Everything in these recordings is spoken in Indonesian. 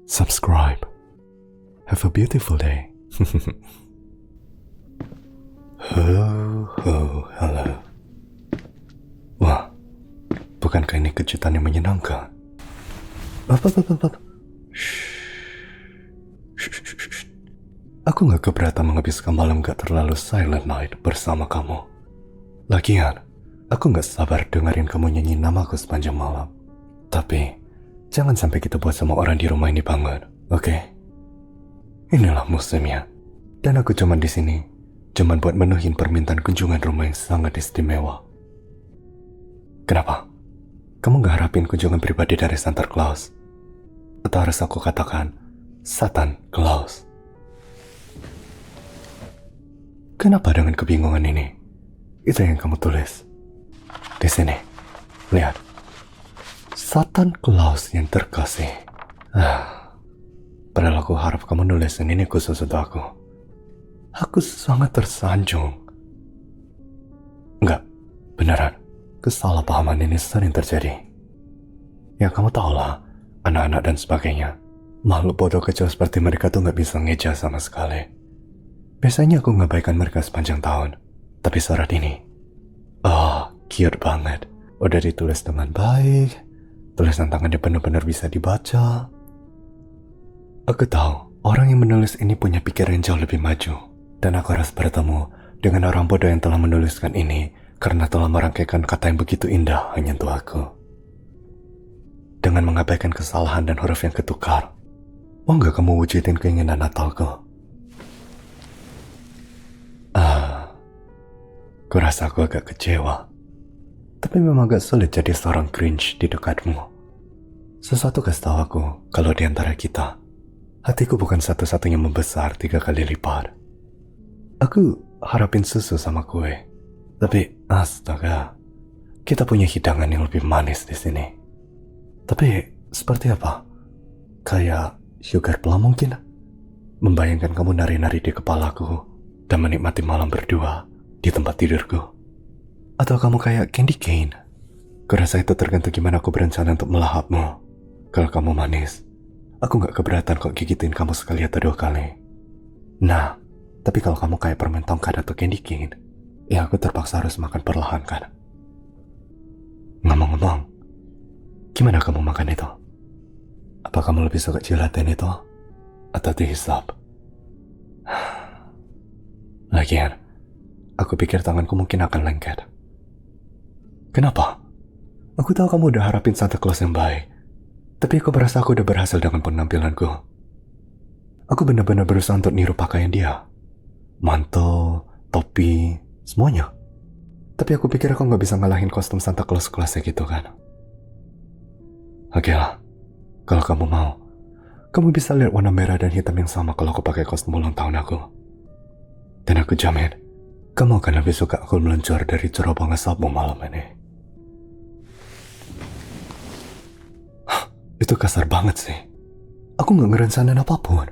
subscribe. Have a beautiful day. Halo. Wah, bukankah ini kejutan yang menyenangkan? Apa? Shh. Aku gak keberatan menghabiskan malam gak terlalu silent night bersama kamu. Lagian, aku gak sabar dengerin kamu nyanyi namaku sepanjang malam. Tapi, jangan sampai kita buat semua orang di rumah ini bangun, oke? Inilah musimnya, dan aku cuman di sini, cuman buat menuhin permintaan kunjungan rumah yang sangat istimewa. Kenapa? Kamu gak harapin kunjungan pribadi dari Santa Claus? Atau harus aku katakan, Satan Claus? Kenapa dengan kebingungan ini? Itu yang kamu tulis. Di sini, lihat. Satan Claus yang terkasih. Padahal aku harap kamu nulis ini khusus untuk aku. Aku sangat tersanjung. Enggak, beneran. Kesalahpahaman ini sering terjadi. Ya kamu tahulah, anak-anak dan sebagainya. Makhluk bodoh kecil seperti mereka tuh gak bisa ngeja sama sekali. Biasanya aku ngabaikan mereka sepanjang tahun. Tapi surat ini, cute banget. Udah ditulis dengan baik. Tulisan tangannya benar-benar bisa dibaca. Aku tahu, orang yang menulis ini punya pikiran jauh lebih maju. Dan aku harus bertemu dengan orang bodoh yang telah menuliskan ini karena telah merangkaikan kata yang begitu indah hanya untuk aku. Dengan mengabaikan kesalahan dan huruf yang ketukar, mau gak kamu wujudin keinginan Natalku? Kurasa aku agak kecewa. Tapi memang agak sulit jadi seorang cringe di dekatmu. Sesuatu kasih tahu aku kalau di antara kita, hatiku bukan satu-satunya membesar 3 kali lipat. Aku harapin susu sama kue. Tapi astaga, kita punya hidangan yang lebih manis di sini. Tapi seperti apa? Kayak sugar plum mungkin? Membayangkan kamu nari-nari di kepalaku dan menikmati malam berdua di tempat tidurku. Atau kamu kayak candy cane? Kurasa itu tergantung gimana aku berencana untuk melahapmu. Kalau kamu manis, aku gak keberatan kok gigitin kamu sekali atau 2 kali. Nah, tapi kalau kamu kayak permen tongkat atau candy cane, ya aku terpaksa harus makan perlahan kan. Ngomong-ngomong, gimana kamu makan itu? Apa kamu lebih suka gelatin itu? Atau dihisap? Lagian, aku pikir tanganku mungkin akan lengket. Kenapa? Aku tahu kamu udah harapin Santa Claus yang baik. Tapi aku merasa aku udah berhasil dengan penampilanku. Aku benar-benar berusaha untuk niru pakaian dia. Mantel, topi, semuanya. Tapi aku pikir aku gak bisa ngalahin kostum Santa Claus kelasnya gitu kan. Oke lah, kalau kamu mau, kamu bisa lihat warna merah dan hitam yang sama kalau aku pakai kostum ulang tahun aku. Dan aku jamin, kamu akan lebih suka aku meluncur dari cerobong asapmu malam ini. Itu kasar banget sih. Aku gak ngerencanain apapun.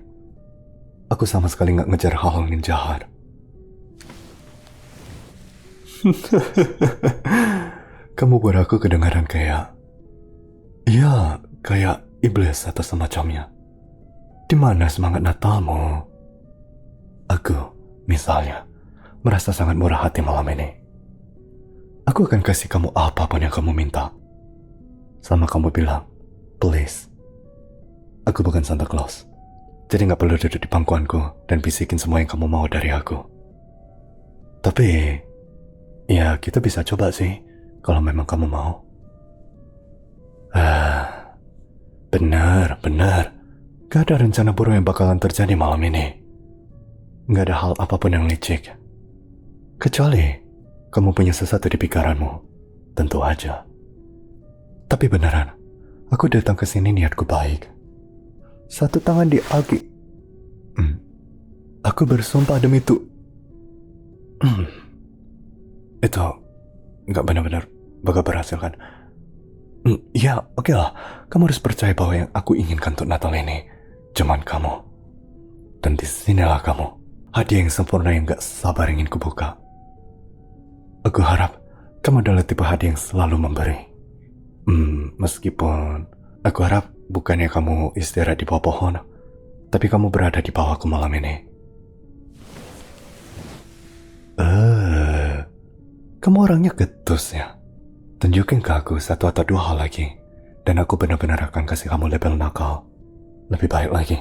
Aku sama sekali gak ngejar hal yang jahat. Kamu buat aku kedengaran kayak... Ya, kayak iblis atau semacamnya. Dimana semangat Natalmu? Aku, misalnya, merasa sangat murah hati malam ini. Aku akan kasih kamu apapun yang kamu minta. Sama kamu bilang, please. Aku bukan Santa Claus. Jadi gak perlu duduk di pangkuanku dan bisikin semua yang kamu mau dari aku. Tapi, ya kita bisa coba sih, kalau memang kamu mau. Benar. Gak ada rencana buruk yang bakalan terjadi malam ini. Gak ada hal apapun yang licik. Kecuali kamu punya sesuatu di pikiranmu, tentu aja. Tapi beneran, aku datang ke sini niatku baik. Satu tangan di Alki. Aku bersumpah demi itu. Itu gak benar-benar bakal berhasil kan? Ya, oke lah. Kamu harus percaya bahwa yang aku inginkan untuk Natal ini cuman kamu. Dan disinilah kamu, hadiah yang sempurna yang gak sabar ingin kubuka. Aku harap kamu adalah tipe hadiah yang selalu memberi. Meskipun aku harap bukannya kamu istirahat di bawah pohon, tapi kamu berada di bawahku malam ini. Kamu orangnya getus ya. Tunjukin ke aku satu atau dua hal lagi, dan aku benar-benar akan kasih kamu label nakal. Lebih baik lagi,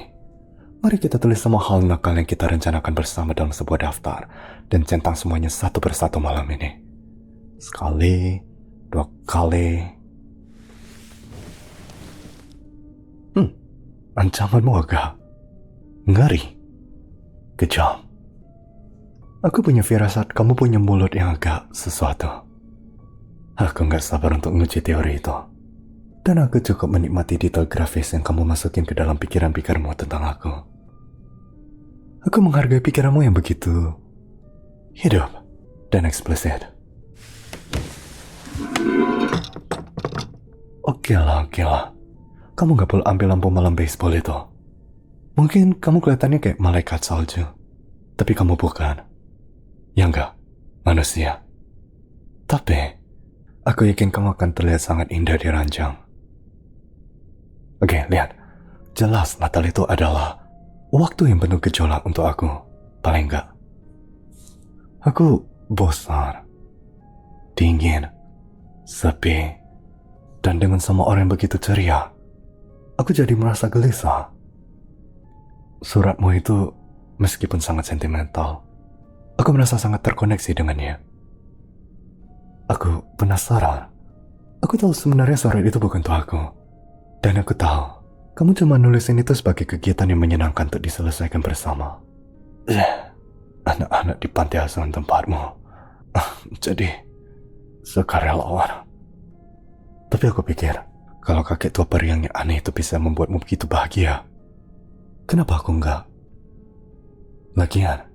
mari kita tulis semua hal nakal yang kita rencanakan bersama dalam sebuah daftar, dan centang semuanya satu persatu malam ini. Sekali, dua kali. Ancamanmu agak ngeri, kejam. Aku punya firasat kamu punya mulut yang agak sesuatu. Aku gak sabar untuk nguji teori itu. Dan aku cukup menikmati detail grafis yang kamu masukin ke dalam pikiran-pikiranmu tentang aku. Aku menghargai pikiranmu yang begitu hidup dan eksplisit. Oke lah. Kamu gak perlu ambil lampu malam baseball itu. Mungkin kamu kelihatannya kayak malaikat salju, tapi kamu bukan. Ya enggak, manusia. Tapi, aku yakin kamu akan terlihat sangat indah di ranjang. Oke, lihat. Jelas Natal itu adalah waktu yang penuh gejolak untuk aku, paling enggak. Aku bosan, dingin, sepi, dan dengan semua orang yang begitu ceria, aku jadi merasa gelisah. Suratmu itu, meskipun sangat sentimental, aku merasa sangat terkoneksi dengannya. Aku penasaran. Aku tahu sebenarnya surat itu bukan untuk aku. Dan aku tahu, kamu cuma nulisin itu sebagai kegiatan yang menyenangkan untuk diselesaikan bersama. Anak-anak di panti asuhan tempatmu. Jadi, sukarelawan. Tapi aku pikir, kalau kakek tua peri yang aneh itu bisa membuatmu begitu bahagia, kenapa aku enggak? Lagian,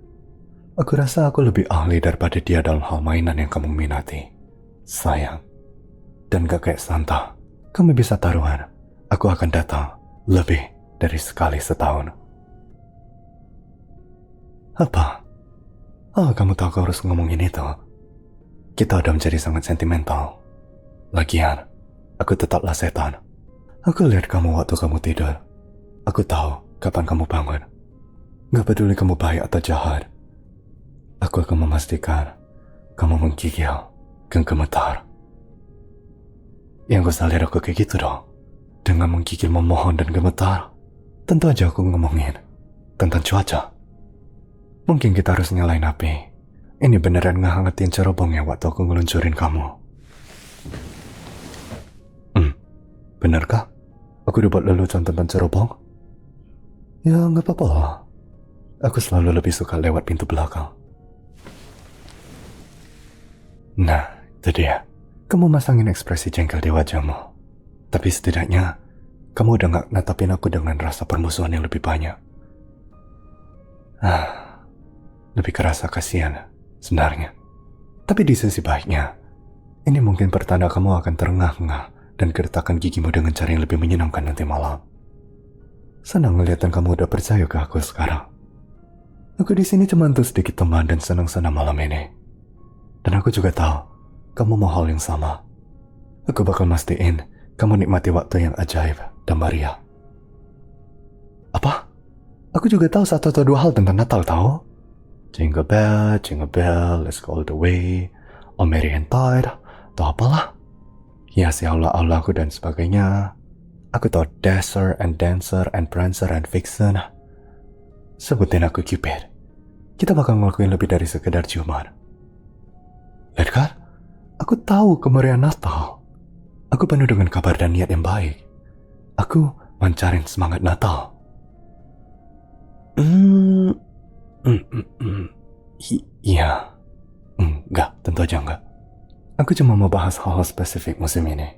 aku rasa aku lebih ahli daripada dia dalam hal mainan yang kamu minati. Sayang. Dan gak kayak Santa, kamu bisa taruhan. Aku akan datang lebih dari sekali setahun. Apa? Kamu tahu kau harus ngomongin itu. Kita udah menjadi sangat sentimental. Lagian, aku tetaplah setan. Aku lihat kamu waktu kamu tidur. Aku tahu kapan kamu bangun. Gak peduli kamu baik atau jahat. Aku akan memastikan kamu menggigil dan gemetar. Yang kau lihat aku kayak gitu dong. Dengan menggigil, memohon dan gemetar. Tentu aja aku ngomongin tentang cuaca. Mungkin kita harus nyalain api. Ini beneran ngehangatin cerobong yang waktu aku ngeluncurin kamu. Benarkah? Aku dibuat lelucon tentang cerobong? Ya gak apa-apa lah. Aku selalu lebih suka lewat pintu belakang. Nah, itu dia. Kamu masangin ekspresi jengkel di wajahmu. Tapi setidaknya, kamu udah gak natapin aku dengan rasa permusuhan yang lebih banyak. Lebih kerasa kasihan sebenarnya. Tapi di sisi baiknya, ini mungkin pertanda kamu akan terengah-engah dan gertakan gigimu dengan cara yang lebih menyenangkan nanti malam. Senang ngeliatan kamu udah percaya ke aku sekarang. Aku di sini cuma untuk sedikit teman dan senang-senang malam ini. Dan aku juga tahu, kamu mau hal yang sama. Aku bakal mastiin kamu nikmati waktu yang ajaib dan meriah. Apa? Aku juga tahu satu atau dua hal tentang Natal, tahu? Jingle bell, let's go all the way, Oh Merry and Tide, atau apalah. Hiasi aula-aulaku dan sebagainya. Aku tahu Dasher and Dancer and Prancer and Vixen. Sebutin aku Cupid. Kita bakal ngelakuin lebih dari sekedar ciuman. Lihat kan? Aku tahu kemeriahan Natal. Aku penuh dengan kabar dan niat yang baik. Aku mancarin semangat Natal. Iya. Enggak, tentu aja enggak. Aku cuma mau bahas hal-hal spesifik musim ini.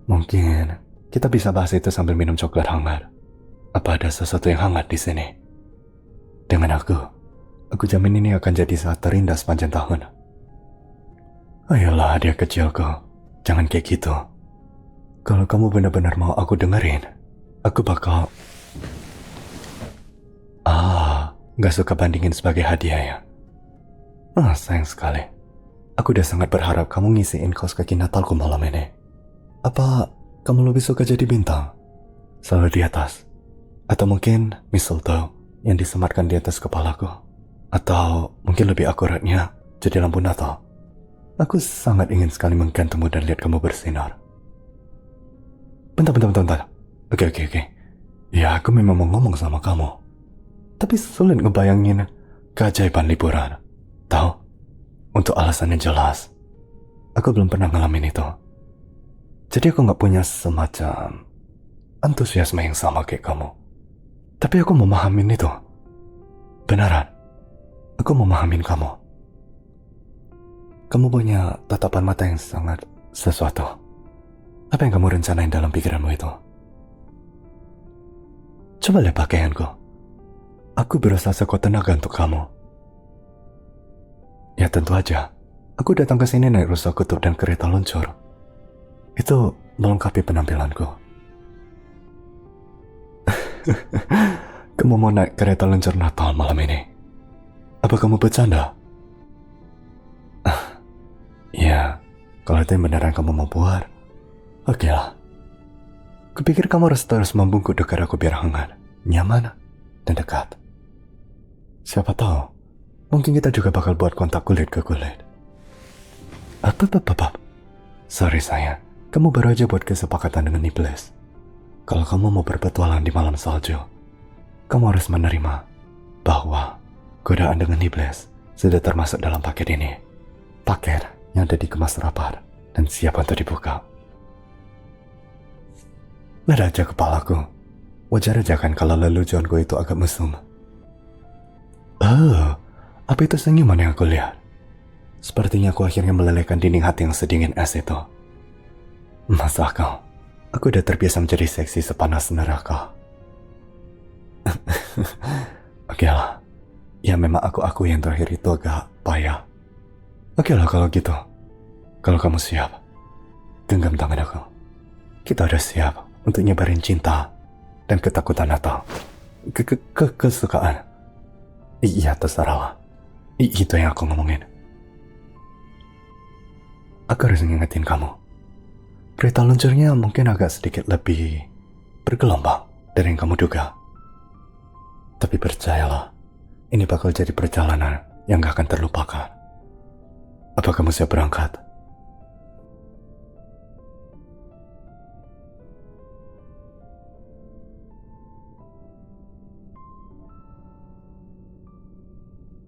Mungkin kita bisa bahas itu sambil minum coklat hangat. Apa ada sesuatu yang hangat di sini? Dengan aku jamin ini akan jadi saat terindah sepanjang tahun. Ayolah adik kecilku, jangan kayak gitu. Kalau kamu benar-benar mau aku dengerin, aku bakal... Gak suka bandingin sebagai hadiah ya? Sayang sekali. Aku udah sangat berharap kamu ngisiin kaos kaki Natalku malam ini. Apa kamu lebih suka jadi bintang? selalu di atas. Atau mungkin mistletoe yang disematkan di atas kepalaku. Atau mungkin lebih akuratnya, jadi lampu Natal. Aku sangat ingin sekali menggantungmu dan lihat kamu bersinar. Bentar. Oke. Ya, aku memang mau ngomong sama kamu. Tapi sulit ngebayangin keajaiban liburan. Tahu? Untuk alasan yang jelas, aku belum pernah ngalamin itu. Jadi aku gak punya semacam antusiasme yang sama kayak kamu. Tapi aku memahamin itu. Beneran. Aku memahamin kamu. Kamu punya tatapan mata yang sangat sesuatu. Apa yang kamu rencanain dalam pikiranmu itu? Coba lihat pakaianku. Aku berusaha sekuat tenaga untuk kamu. Ya tentu aja, aku datang ke sini naik rusa kutub dan kereta luncur. Itu melengkapi penampilanku. Kamu mau naik kereta luncur Natal malam ini? Apa kamu bercanda? Ya, kalau itu yang beneran kamu mau buat, oke lah. Kupikir kamu harus terus membungkuk dekat aku biar hangat, nyaman, dan dekat. Siapa tahu, mungkin kita juga bakal buat kontak kulit ke kulit. Apa? Sorry sayang, kamu baru aja buat kesepakatan dengan iblis. Kalau kamu mau berpetualang di malam salju, kamu harus menerima bahwa godaan dengan iblis sudah termasuk dalam paket ini. Paket yang ada dikemas rapat dan siap untuk dibuka. Lihat aja kepalaku. Wajar aja kan kalau leluconku itu agak mesum. Apa itu senyuman yang aku lihat? Sepertinya aku akhirnya melelehkan dinding hati yang sedingin es itu. Masa kau? Aku udah terbiasa menjadi seksi sepanas neraka. Oke lah. Ya memang aku yang terakhir itu agak payah. Oke lah kalau gitu. Kalau kamu siap, genggam tangan aku. Kita udah siap untuk nyebarin cinta dan ketakutan Natal. Kesukaan. Iya terserahlah. Itu yang aku ngomongin. Aku harus ngingetin kamu. Kereta luncurnya mungkin agak sedikit lebih bergelombang dari yang kamu duga. Tapi percayalah, ini bakal jadi perjalanan yang gak akan terlupakan. Apa kamu siap berangkat?